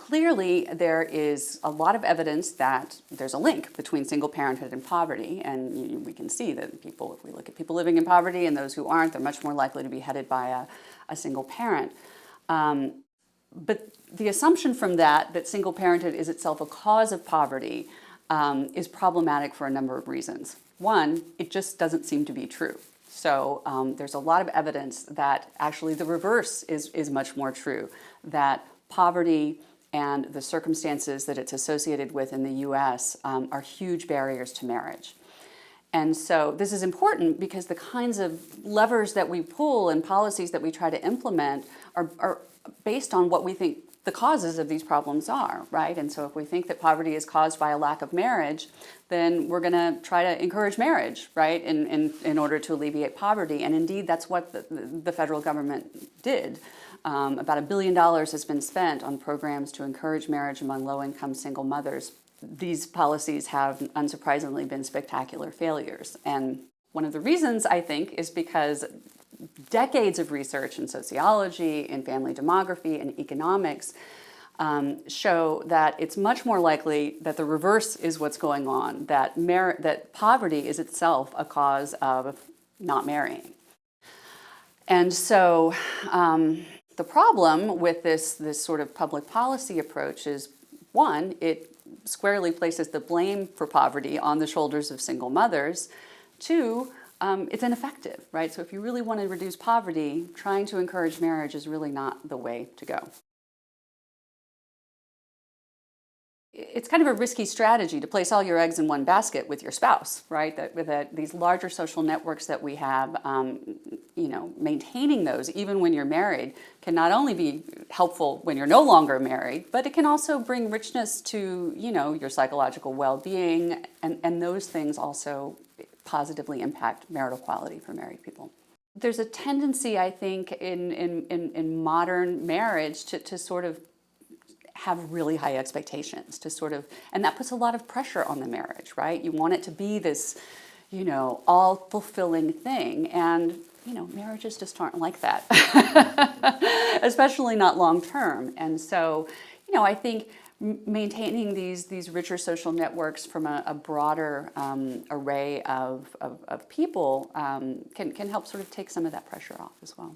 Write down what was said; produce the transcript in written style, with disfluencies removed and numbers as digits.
clearly there is a lot of evidence that there's a link between single parenthood and poverty, and we can see that people, if we look at people living in poverty and those who aren't, they're much more likely to be headed by a single parent. But the assumption from that single parenthood is itself a cause of poverty is problematic for a number of reasons. One, it just doesn't seem to be true. So there's a lot of evidence that actually the reverse is much more true, that poverty and the circumstances that it's associated with in the US are huge barriers to marriage. And so this is important because the kinds of levers that we pull and policies that we try to implement are based on what we think the causes of these problems are, right? And so if we think that poverty is caused by a lack of marriage, then we're going to try to encourage marriage, right, in order to alleviate poverty. And indeed, that's what the federal government did. About $1 billion has been spent on programs to encourage marriage among low-income single mothers. These policies have, unsurprisingly, been spectacular failures. And one of the reasons, I think, is because decades of research in sociology, in family demography, and economics show that it's much more likely that the reverse is what's going on, that poverty is itself a cause of not marrying. And so the problem with this sort of public policy approach is, one, it squarely places the blame for poverty on the shoulders of single mothers. Two, it's ineffective, right? So if you really want to reduce poverty, trying to encourage marriage is really not the way to go. It's kind of a risky strategy to place all your eggs in one basket with your spouse, right? These larger social networks that we have, maintaining those even when you're married can not only be helpful when you're no longer married, but it can also bring richness to, your psychological well-being, and those things also positively impact marital quality for married people. There's a tendency, I think, in modern marriage to sort of have really high expectations, and that puts a lot of pressure on the marriage, right? You want it to be this, all-fulfilling thing, and, marriages just aren't like that, especially not long-term. And so, I think maintaining these richer social networks from a broader array of people can help sort of take some of that pressure off as well.